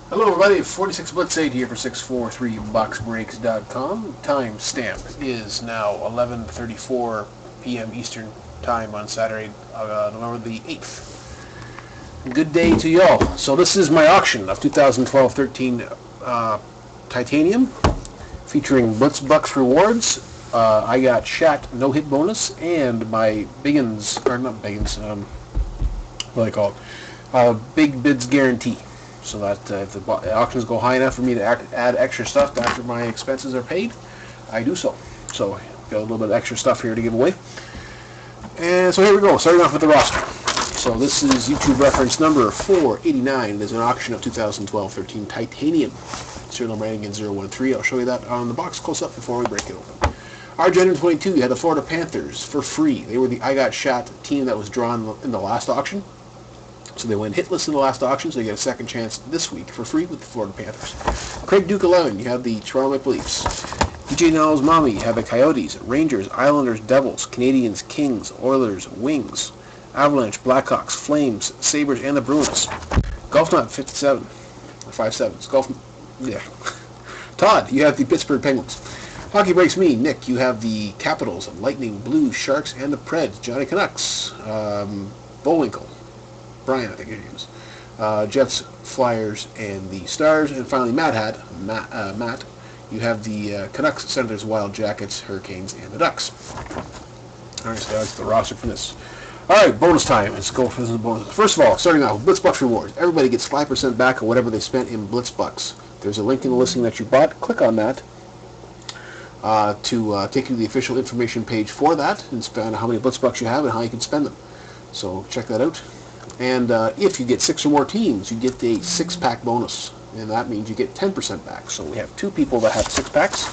Hello everybody, 46 Blitz 8 here for 643boxbreaks.com. Timestamp is now 11:34 p.m. Eastern Time on Saturday, November the 8th. Good day to y'all. So this is my auction of 2012-13 Titanium featuring Blitzbucks rewards. I got Shat no-hit bonus and my Biggins, or not Biggins, what do they call it? Big Bids Guarantee. So that if the auctions go high enough for me to add extra stuff after my expenses are paid, I do so. So got a little bit of extra stuff here to give away. And so here we go, starting off with the roster. So this is YouTube reference number 489. There's an auction of 2012-13 Titanium. Serial number ending in 013. I'll show you that on the box close up before we break it open. RJ22, you had the Florida Panthers for free. They were the I Got Shot team that was drawn in the last auction. So they went hitless in the last auction, so you get a second chance this week for free with the Florida Panthers. Craig Duke 11, you have the Toronto Maple Leafs. DJ Nell's Mommy, you have the Coyotes, Rangers, Islanders, Devils, Canadians, Kings, Oilers, Wings, Avalanche, Blackhawks, Flames, Sabres, and the Bruins. Golfnut 57, or 57s. Todd, you have the Pittsburgh Penguins. Hockey Breaks Me, Nick, you have the Capitals, Lightning, Blues, Sharks, and the Preds. Johnny Canucks, Bullwinkle. Brian, I think it is. Jets, Flyers, and the Stars. And finally, Matt, you have the Canucks, Senators, Wild, Jackets, Hurricanes, and the Ducks. All right, so that's the roster for this. All right, bonus time. Let's go for this bonus. First of all, starting out with Blitzbucks rewards. Everybody gets 5% back on whatever they spent in Blitzbucks. There's a link in the listing that you bought. Click on that to take you to the official information page for that and find out how many Blitzbucks you have and how you can spend them. So check that out. And if you get 6 or more teams, you get a 6-pack bonus, and that means you get 10% back. So we have 2 people that have 6-packs,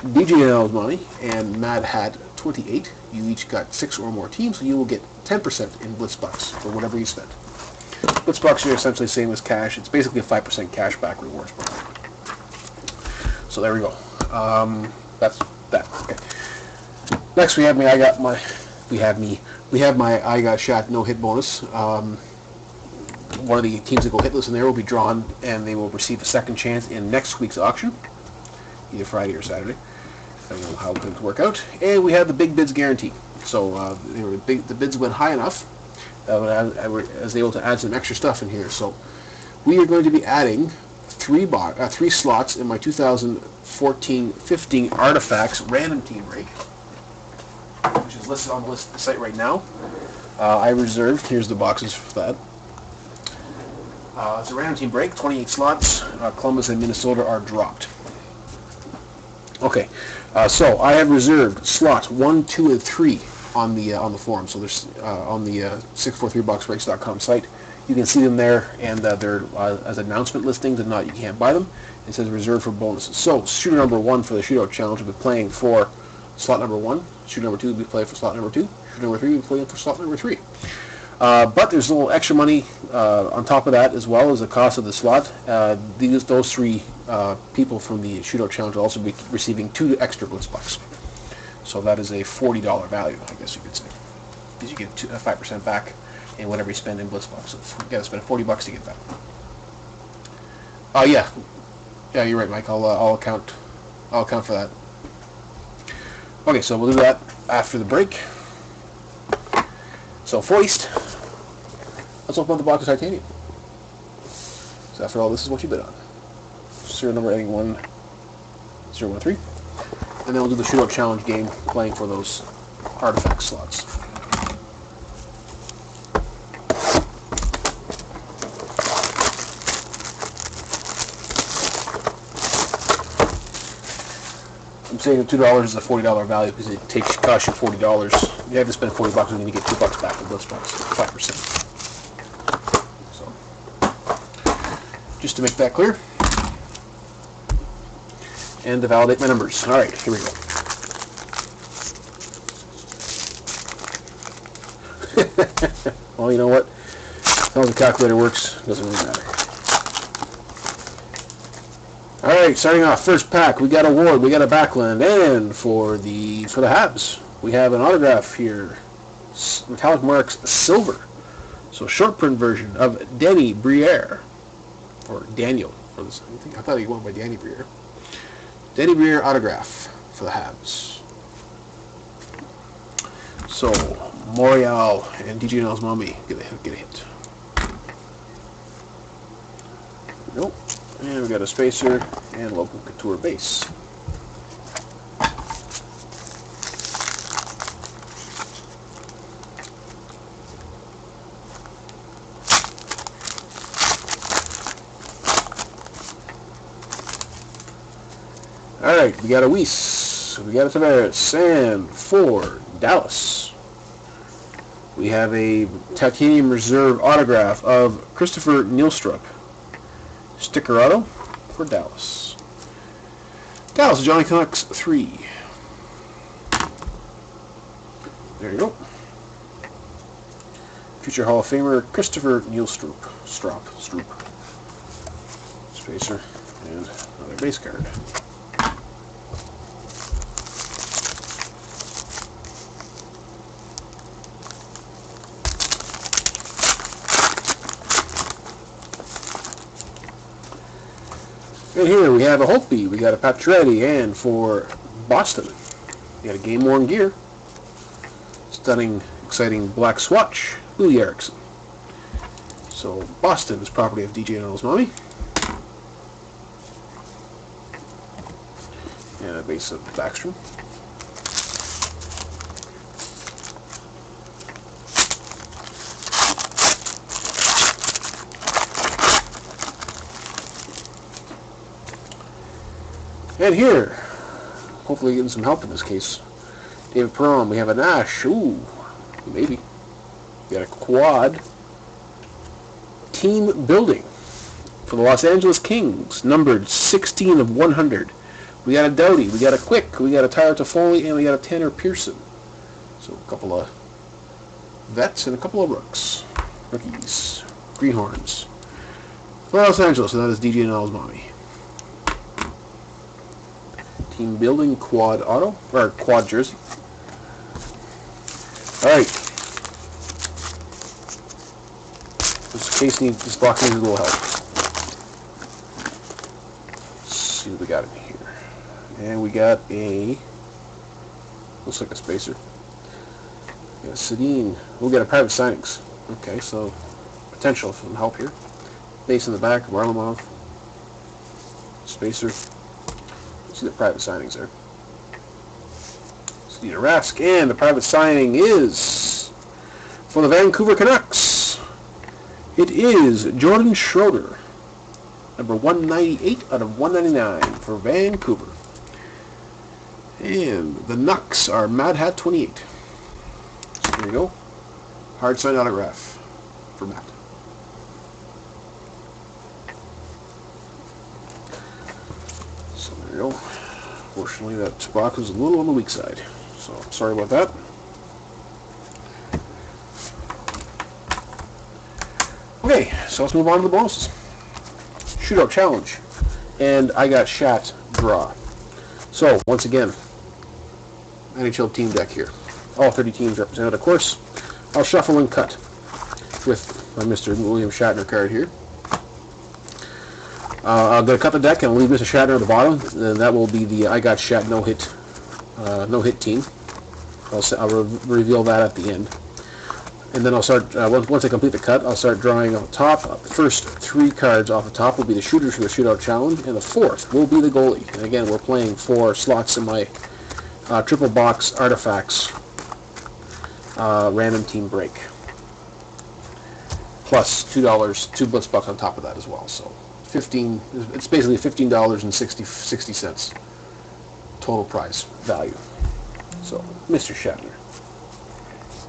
DJ Nell's Money and Mad Hat 28. You each got 6 or more teams, so you will get 10% in Blitzbucks for whatever you spend. Blitzbucks are essentially the same as cash. It's basically a 5% cash back rewards program. So there we go. That's that. Okay. Next we have me. We have my I Got Shot no-hit bonus. One of the teams that go hitless in there will be drawn, and they will receive a second chance in next week's auction, either Friday or Saturday. I don't know how things work out. And we have the Big Bids Guarantee. So the bids went high enough that I was able to add some extra stuff in here. So we are going to be adding 3 slots in my 2014-15 Artifacts Random Team Break, which is listed on the site right now. I reserved, here's the boxes for that. It's a random team break, 28 slots. Columbus and Minnesota are dropped. Okay, so I have reserved slots 1, 2, and 3 on the forum. So there's on the 643boxbreaks.com site. You can see them there, and they're as announcement listings, and not you can't buy them. It says reserved for bonuses. So shooter number 1 for the shootout challenge will be playing for slot number 1. Shooter number 2 will be playing for slot number 2. Shooter number 3 will be playing for slot number 3. But there's a little extra money on top of that, as well as the cost of the slot. Those 3 people from the shootout challenge will also be receiving 2 extra Blitzbucks. So that is a $40 value, I guess you could say, because you get 5% back in whatever you spend in Blitzbucks. So you got to spend $40 to get that. Yeah, you're right, Mike. I'll account for that. Okay, so we'll do that after the break. So first, let's open up the box of Titanium. So after all, this is what you bid on. Serial number ending 1013. And then we'll do the shootout challenge game, playing for those artifact slots. I'm saying that $2 is a $40 value because it costs you $40. You have to spend $40 and then you get $2 back in Blitzbucks, 5%. So, just to make that clear, and to validate my numbers. All right, here we go. Well, you know what? As long as the calculator works, it doesn't really matter. All right, starting off, first pack, we got a Ward, we got a Backlund, and for the Habs, we have an autograph here, Metallic Marks Silver. So short print version of Denny Briere or Daniel for this. I thought he won by Danny Briere. Danny Briere autograph for the Habs. So Montreal and DeJean Mommy get a hit. Nope. And we got a spacer and local couture base. Alright, we got a Weiss, we got a Tavares, and for Dallas, we have a Titanium Reserve autograph of Christopher Nielstrup. Sticker auto for Dallas. Dallas, Johnny Canucks 3. There you go. Future Hall of Famer Christopher Nielstrup. Stroop. Spacer, and another base card. And here we have a Holtby, we got a Pacioretty, and for Boston, we got a game-worn gear. Stunning, exciting black swatch, Louis Eriksson. So Boston is property of DJ and Mommy. And a base of Backstrom. And here, hopefully getting some help in this case, David Perron, we have a Nash, ooh, maybe. We got a quad team building for the Los Angeles Kings, numbered 16 of 100. We got a Doughty, we got a Quick, we got a Tyler Toffoli, and we got a Tanner Pearson. So a couple of vets and a couple of rookies, greenhorns. For Los Angeles, and that is DJ and Mommy. Team building quad auto, or quad jersey. Alright. This box needs a little help. Let's see what we got in here. And we got a, looks like a spacer. We got a Sedin. We got a private signings. Okay, so potential for some help here. Base in the back, Varlamov. Spacer. See the private signings there. See the Rask, and the private signing is for the Vancouver Canucks. It is Jordan Schroeder, number 198 out of 199 for Vancouver. And the Nucks are Mad Hat 28. So there you go. Hard signed autograph for Matt. So there you go. Fortunately, that box was a little on the weak side. So sorry about that. Okay, so let's move on to the bonuses. Shootout challenge. And I got Shat draw. So once again, NHL team deck here. All 30 teams represented, of course. I'll shuffle and cut with my Mr. William Shatner card here. I'm going to cut the deck and leave Mr. Shatner at the bottom, and that will be the I Got Shat no-hit team. I'll reveal that at the end. And then I'll start, once I complete the cut, I'll start drawing off the top. The first 3 cards off the top will be the shooters for the shootout challenge, and the 4th will be the goalie. And again, we're playing 4 slots in my triple box artifacts random team break. Plus $2, 2 blitz bucks on top of that as well. So it's basically $15.60 total prize value. So Mr. Shatner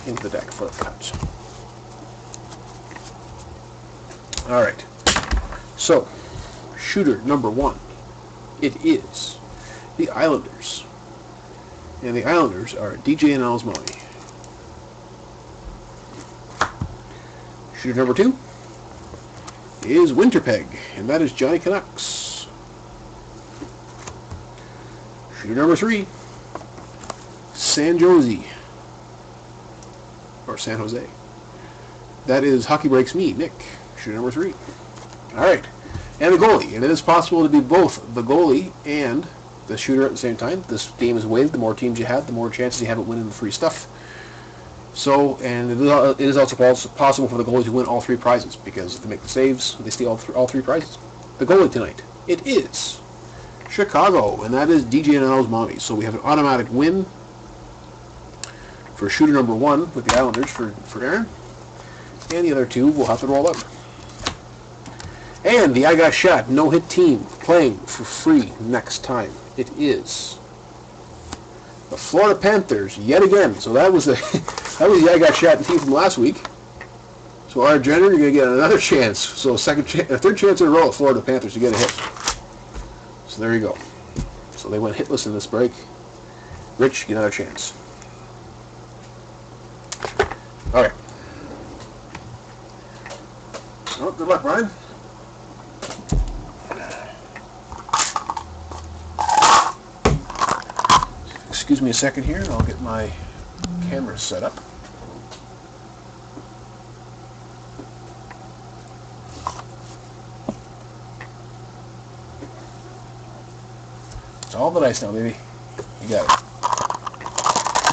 into the deck for the cuts. Alright, so shooter number 1, it is the Islanders, and the Islanders are DJ and Alsmoni. Shooter number 2 is Winterpeg, and that is Johnny Canucks. Shooter number 3, San Jose. Or San Jose. That is Hockey Breaks Me, Nick. Shooter number 3. Alright. and the goalie. And it is possible to be both the goalie and the shooter at the same time. This game is weighted. The more teams you have, the more chances you have of winning the free stuff. So, and it is also possible for the goalie to win all 3 prizes, because if they make the saves, they steal all 3 prizes. The goalie tonight, it is Chicago, and that is DJ and L's mommy. So we have an automatic win for shooter number 1 with the Islanders for Aaron, and the other 2 will have to roll up. And the I Got Shot no-hit team playing for free next time. It is the Florida Panthers yet again. So that was the I Got Shot team from last week. So our Jenner, you're going to get another chance. So a third chance in a row at Florida Panthers to get a hit. So there you go. So they went hitless in this break. Rich, get another chance. All right. Well, good luck, Brian. Excuse me a second here, and I'll get my camera set up. It's all the dice now, baby. You got it.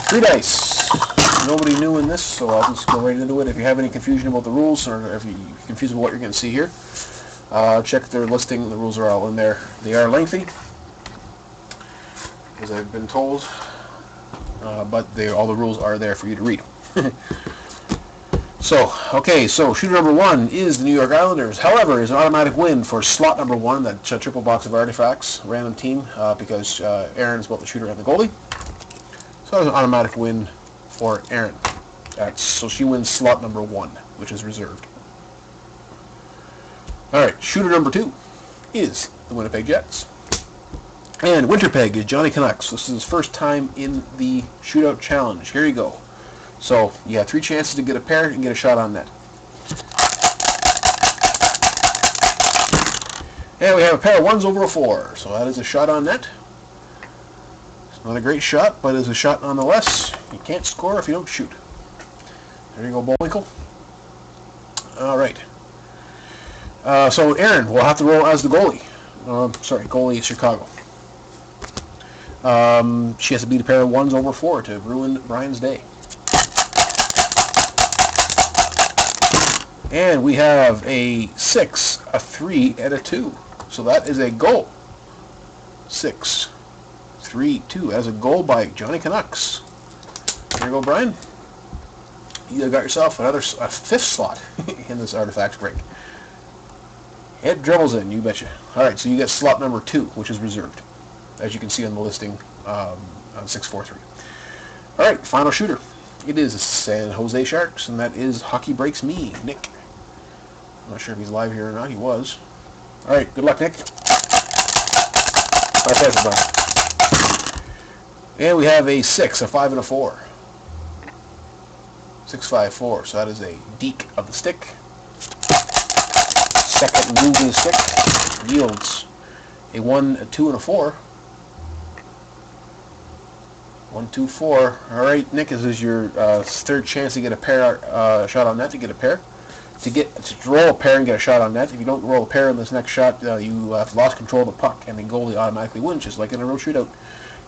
3 dice. Nobody new in this, so I'll just go right into it. If you have any confusion about the rules, or if you're confused about what you're going to see here, check their listing. The rules are all in there. They are lengthy, as I've been told, but all the rules are there for you to read. So shooter number 1 is the New York Islanders. However, is an automatic win for slot number 1, that triple box of artifacts, random team, because Aaron's both the shooter and the goalie. So that was an automatic win for Aaron. So she wins slot number 1, which is reserved. All right, shooter number 2 is the Winnipeg Jets. And Winterpeg is Johnny Canucks. This is his first time in the Shootout Challenge. Here you go. So you have 3 chances to get a pair and get a shot on net. And we have a pair of 1s over a 4. So that is a shot on net. It's not a great shot, but it's a shot nonetheless. You can't score if you don't shoot. There you go, Bullwinkle. All right. So Aaron will have to roll as the goalie. Goalie is Chicago. She has to beat a pair of 1s over 4 to ruin Brian's day. And we have a 6, a 3, and a 2. So that is a goal. 6, 3, 2. As a goal by Johnny Canucks. There you go, Brian. You got yourself a 5th slot in this artifacts break. It dribbles in, you betcha. All right, so you get slot number 2, which is reserved, as you can see on the listing on 643. All right, final shooter. It is the San Jose Sharks, and that is Hockey Breaks Me, Nick. I'm not sure if he's live here or not. He was. All right, good luck, Nick. I'll pass it by. And we have a 6, a 5, and a 4. 6, 5, 4. So that is a deke of the stick. Second move of the stick yields a 1, a 2, and a 4. 1, 2, 4. All right, Nick, this is your 3rd chance to get a pair shot on net. To get a pair, to roll a pair and get a shot on net. If you don't roll a pair in this next shot, you have lost control of the puck, and the goalie automatically wins, just like in a real shootout.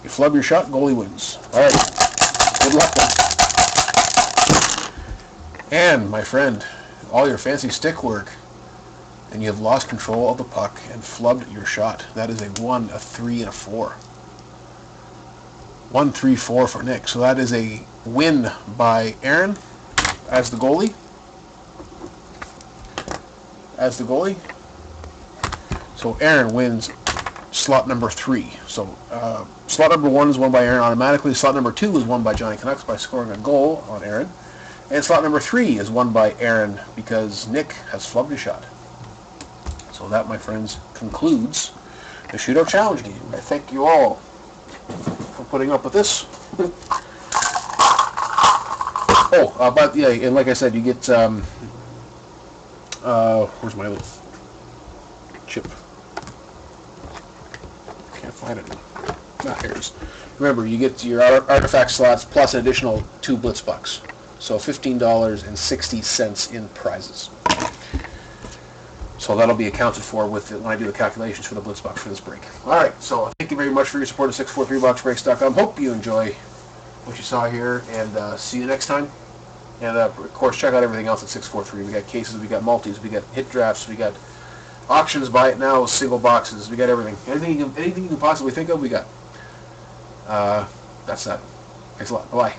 You flub your shot, goalie wins. All right, good luck then. And my friend, all your fancy stick work, and you have lost control of the puck and flubbed your shot. That is a 1, a 3, and a 4. 1, 3, 4 for Nick. So that is a win by Aaron as the goalie. So Aaron wins slot number 3. So slot number 1 is won by Aaron automatically. Slot number 2 is won by Johnny Canucks by scoring a goal on Aaron. And slot number 3 is won by Aaron because Nick has flubbed a shot. So that, my friends, concludes the Shootout Challenge game. I thank you all for putting up with this. But yeah, and like I said, you get where's my little chip? Can't find it. Here it is. Remember, you get your artifact slots plus an additional 2 Blitz bucks. So $15.60 in prizes. So that'll be accounted for with when I do the calculations for the Blitz box for this break. All right, so thank you very much for your support of 643boxbreaks.com. Hope you enjoy what you saw here, and see you next time. And of course, check out everything else at 643. We got cases, we got multis, we got hit drafts, we got auctions, buy it now, single boxes. We got everything. Anything you can possibly think of, we got. That's that. Thanks a lot. Bye.